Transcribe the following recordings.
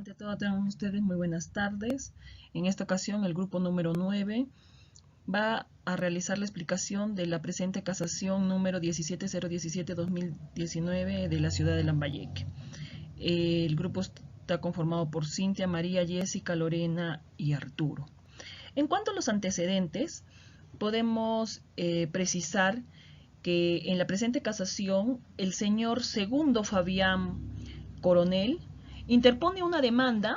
Ante todo, tengan ustedes muy buenas tardes. En esta ocasión, el grupo número 9 va a realizar la explicación de la presente casación número 17017-2019 de la ciudad de Lambayeque. El grupo está conformado por Cintia, María, Jessica, Lorena y Arturo. En cuanto a los antecedentes, podemos precisar que en la presente casación el señor Segundo Fabián Coronel interpone una demanda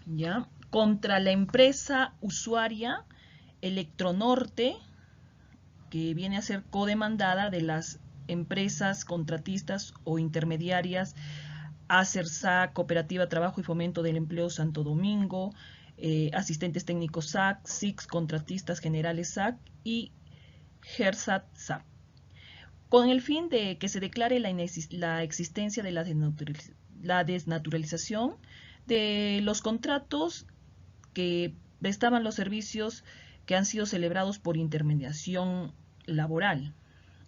¿ya? Contra la empresa usuaria Electronorte, que viene a ser codemandada de las empresas contratistas o intermediarias ACERSAC, Cooperativa Trabajo y Fomento del Empleo Santo Domingo, Asistentes Técnicos SAC, SICS, Contratistas Generales SAC y GERSAT SAC, con el fin de que se declare la existencia de la desnaturalización de los contratos que prestaban los servicios que han sido celebrados por intermediación laboral.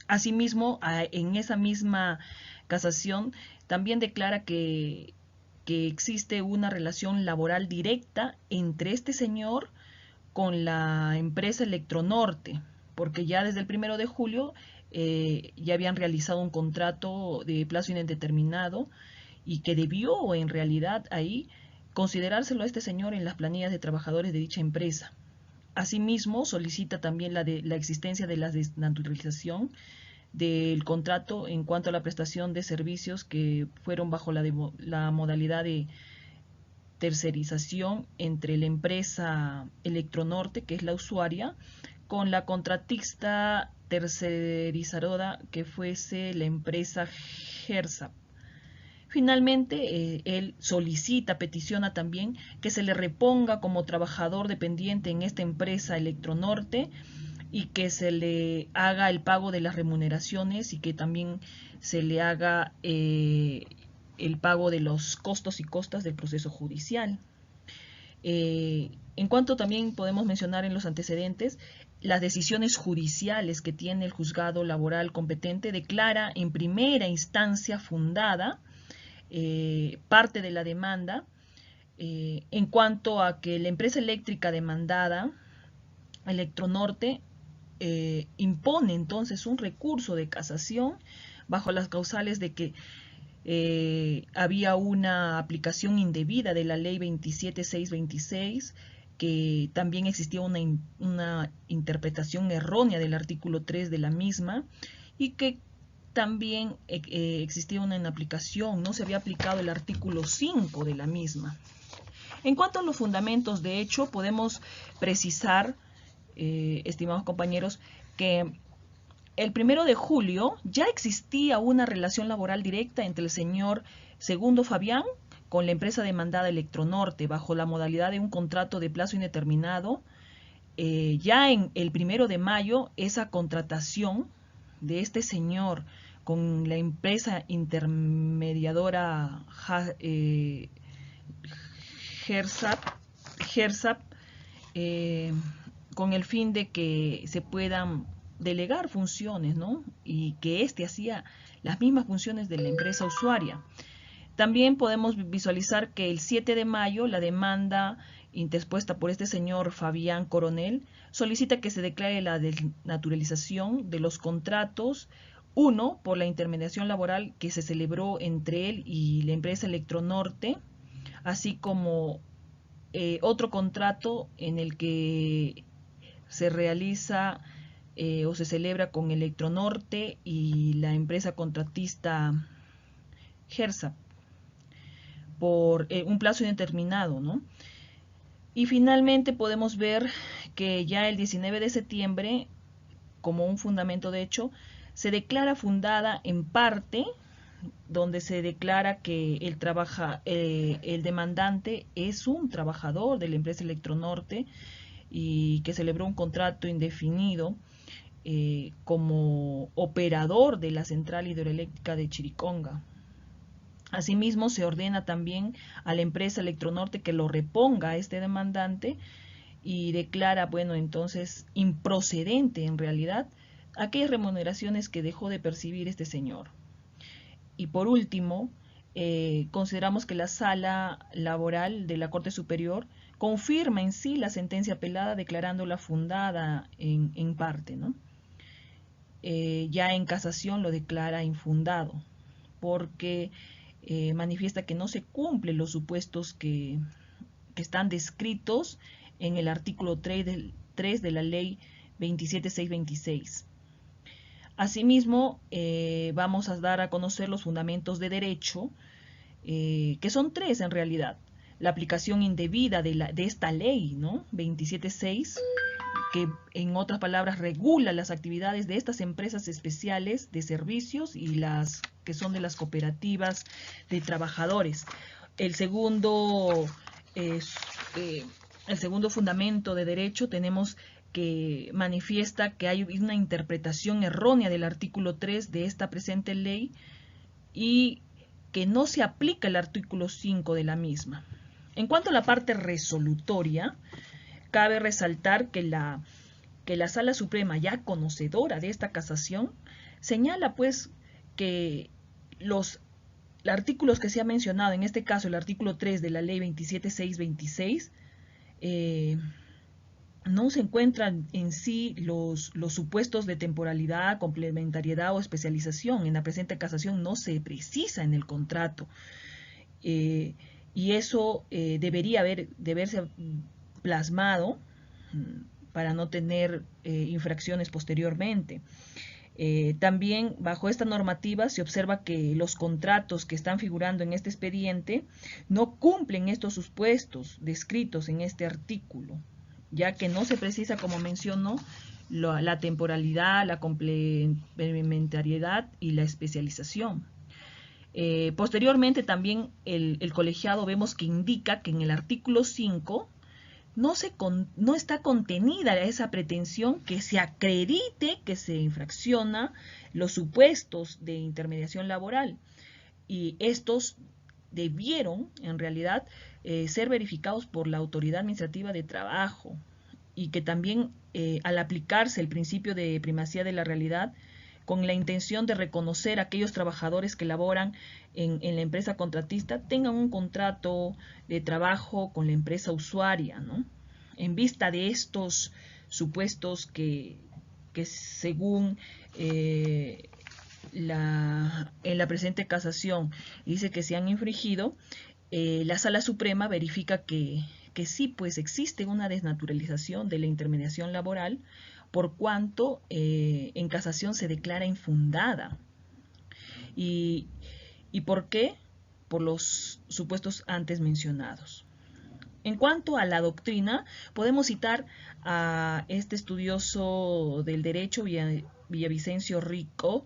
Asimismo, en esa misma casación también declara que existe una relación laboral directa entre este señor con la empresa Electronorte, porque ya desde el 1 de julio ya habían realizado un contrato de plazo indeterminado y que debió en realidad ahí considerárselo a este señor en las planillas de trabajadores de dicha empresa. Asimismo, solicita también la existencia de la desnaturalización del contrato en cuanto a la prestación de servicios que fueron bajo la modalidad de tercerización entre la empresa Electronorte, que es la usuaria, con la contratista tercerizadora que fuese la empresa GERSAP. Finalmente, él peticiona también que se le reponga como trabajador dependiente en esta empresa Electronorte y que se le haga el pago de las remuneraciones y que también se le haga el pago de los costos y costas del proceso judicial. En cuanto también podemos mencionar en los antecedentes, las decisiones judiciales que tiene el juzgado laboral competente declara en primera instancia fundada parte de la demanda en cuanto a que la empresa eléctrica demandada, Electronorte, impone entonces un recurso de casación bajo las causales de que había una aplicación indebida de la ley 27626, que también existía una interpretación errónea del artículo 3 de la misma y que también existía una inaplicación, no se había aplicado el artículo 5 de la misma. En cuanto a los fundamentos, de hecho, podemos precisar, estimados compañeros, que el 1 de julio ya existía una relación laboral directa entre el señor Segundo Fabián con la empresa demandada Electronorte bajo la modalidad de un contrato de plazo indeterminado. Ya en el 1 de mayo, esa contratación de este señor con la empresa intermediadora GERSAP, con el fin de que se puedan delegar funciones, ¿no? Y que éste hacía las mismas funciones de la empresa usuaria. También podemos visualizar que el 7 de mayo la demanda interpuesta por este señor Fabián Coronel solicita que se declare la desnaturalización de los contratos, uno, por la intermediación laboral que se celebró entre él y la empresa Electronorte, así como otro contrato en el que se realiza o se celebra con Electronorte y la empresa contratista GERSAP por un plazo indeterminado, ¿no? Y finalmente podemos ver que ya el 19 de septiembre, como un fundamento de hecho, se declara fundada en parte, donde se declara que el demandante es un trabajador de la empresa Electronorte y que celebró un contrato indefinido como operador de la central hidroeléctrica de Chiriconga. Asimismo, se ordena también a la empresa Electronorte que lo reponga a este demandante y declara, bueno, entonces improcedente en realidad aquellas remuneraciones que dejó de percibir este señor. Y por último, consideramos que la Sala Laboral de la Corte Superior confirma en sí la sentencia apelada declarándola fundada en parte, ¿no? Ya en casación lo declara infundado, porque manifiesta que no se cumplen los supuestos que están descritos en el artículo 3 de la ley 27626. Asimismo, vamos a dar a conocer los fundamentos de derecho, que son tres en realidad. La aplicación indebida de esta ley, ¿no? 276, que en otras palabras regula las actividades de estas empresas especiales de servicios y las que son de las cooperativas de trabajadores. El segundo, el segundo fundamento de derecho tenemos que manifiesta que hay una interpretación errónea del artículo 3 de esta presente ley y que no se aplica el artículo 5 de la misma. En cuanto a la parte resolutoria, cabe resaltar que la Sala Suprema, ya conocedora de esta casación, señala pues que los artículos que se ha mencionado, en este caso el artículo 3 de la ley 27626, no se encuentran en sí los supuestos de temporalidad, complementariedad o especialización. En la presente casación no se precisa en el contrato. Y eso debería de verse plasmado para no tener infracciones posteriormente. También bajo esta normativa se observa que los contratos que están figurando en este expediente no cumplen estos supuestos descritos en este artículo, ya que no se precisa, como mencionó, la temporalidad, la complementariedad y la especialización. Posteriormente también el colegiado vemos que indica que en el artículo 5 no está contenida esa pretensión que se acredite que se infracciona los supuestos de intermediación laboral. Y estos debieron, en realidad, ser verificados por la Autoridad Administrativa de Trabajo, y que también, al aplicarse el principio de primacía de la realidad, con la intención de reconocer a aquellos trabajadores que laboran en la empresa contratista, tengan un contrato de trabajo con la empresa usuaria, ¿no? En vista de estos supuestos que según en la presente casación dice que se han infringido, la Sala Suprema verifica que sí, pues existe una desnaturalización de la intermediación laboral, por cuanto en casación se declara infundada. ¿Y por qué? Por los supuestos antes mencionados. En cuanto a la doctrina, podemos citar a este estudioso del derecho, Villavicencio Ríos,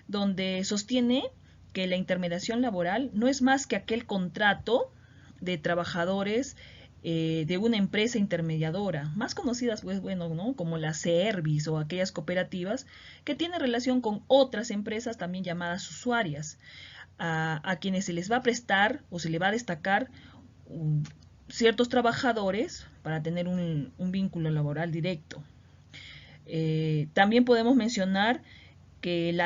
donde sostiene que la intermediación laboral no es más que aquel contrato de trabajadores de una empresa intermediadora, más conocidas pues, bueno, ¿no? como la Service o aquellas cooperativas que tienen relación con otras empresas también llamadas usuarias, a quienes se les va a prestar o se le va a destacar ciertos trabajadores para tener un vínculo laboral directo. También podemos mencionar que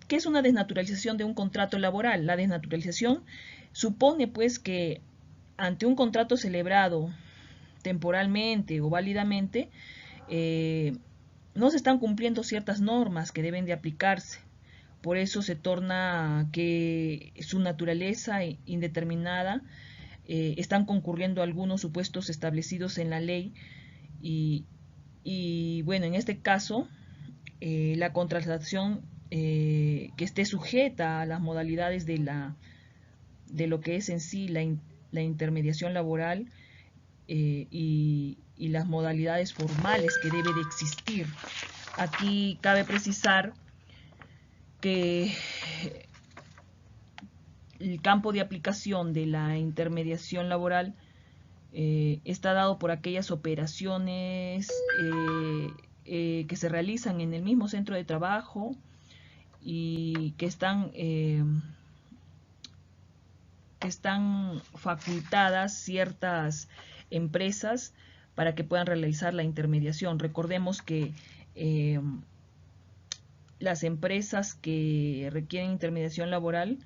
¿qué es una desnaturalización de un contrato laboral? La desnaturalización supone pues que ante un contrato celebrado temporalmente o válidamente, no se están cumpliendo ciertas normas que deben de aplicarse. Por eso se torna que su naturaleza indeterminada, están concurriendo algunos supuestos establecidos en la ley y bueno, en este caso, la contratación que esté sujeta a las modalidades de lo que es en sí la intermediación laboral, y las modalidades formales que debe de existir. Aquí cabe precisar que el campo de aplicación de la intermediación laboral está dado por aquellas operaciones que se realizan en el mismo centro de trabajo y que están facultadas ciertas empresas para que puedan realizar la intermediación. Recordemos que las empresas que requieren intermediación laboral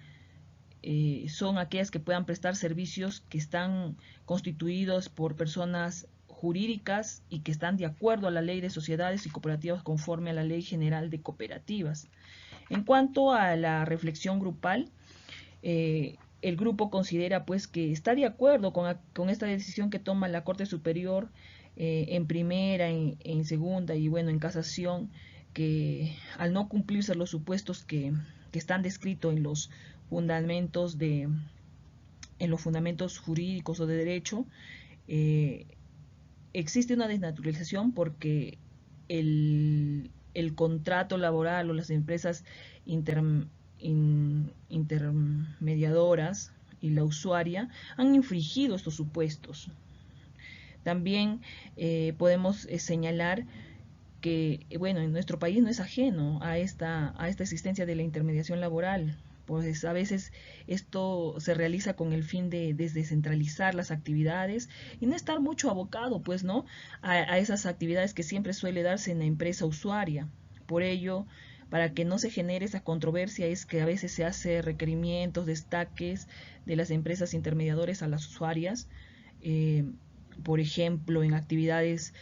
son aquellas que puedan prestar servicios que están constituidos por personas jurídicas y que están de acuerdo a la ley de sociedades y cooperativas conforme a la Ley General de Cooperativas. En cuanto a la reflexión grupal, el grupo considera pues que está de acuerdo con esta decisión que toma la Corte Superior en primera, en segunda y bueno, en casación, que al no cumplirse los supuestos que están descritos en los fundamentos jurídicos o de derecho, existe una desnaturalización porque el contrato laboral o las empresas intermediadoras y la usuaria han infringido estos supuestos. También podemos señalar que, bueno, en nuestro país no es ajeno a esta existencia de la intermediación laboral. Pues a veces esto se realiza con el fin de descentralizar las actividades y no estar mucho abocado, pues, ¿no? A esas actividades que siempre suele darse en la empresa usuaria. Por ello, para que no se genere esa controversia, es que a veces se hace requerimientos, destaques de las empresas intermediadoras a las usuarias, por ejemplo, en actividades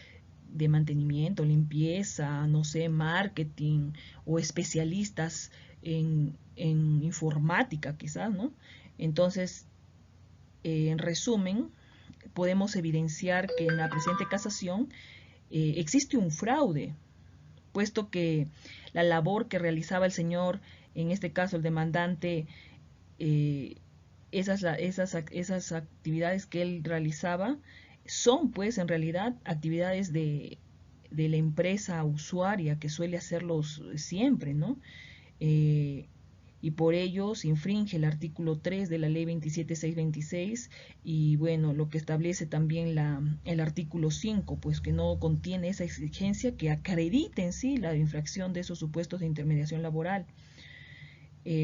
de mantenimiento, limpieza, no sé, marketing o especialistas en informática quizás, ¿no? Entonces, en resumen, podemos evidenciar que en la presente casación existe un fraude, puesto que la labor que realizaba el señor, en este caso el demandante, esas actividades que él realizaba son pues en realidad actividades de la empresa usuaria que suele hacerlos siempre, ¿no? Y por ello se infringe el artículo 3 de la ley 27626 y bueno, lo que establece también el artículo 5, pues que no contiene esa exigencia que acredite en sí la infracción de esos supuestos de intermediación laboral.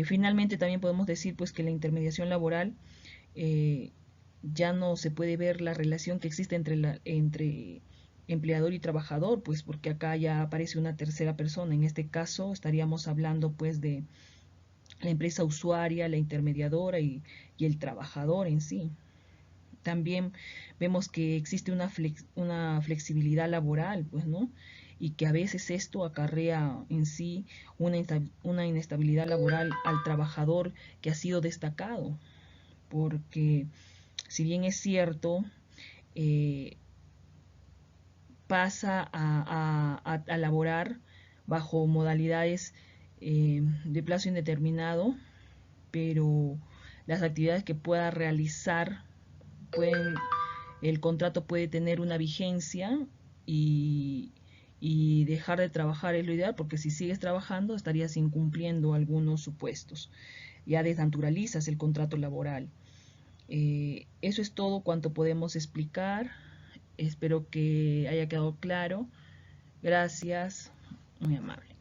Finalmente también podemos decir pues que la intermediación laboral ya no se puede ver la relación que existe entre empleador y trabajador, pues porque acá ya aparece una tercera persona. En este caso estaríamos hablando pues de la empresa usuaria, la intermediadora y el trabajador en sí. También vemos que existe una flexibilidad laboral, pues, ¿no? Y que a veces esto acarrea en sí una inestabilidad laboral al trabajador que ha sido destacado, porque si bien es cierto, pasa a laborar bajo modalidades de plazo indeterminado, pero las actividades que pueda realizar el contrato puede tener una vigencia y dejar de trabajar es lo ideal, porque si sigues trabajando estarías incumpliendo algunos supuestos, ya desnaturalizas el contrato laboral. Eso es todo cuanto podemos explicar. Espero que haya quedado claro. Gracias, muy amable.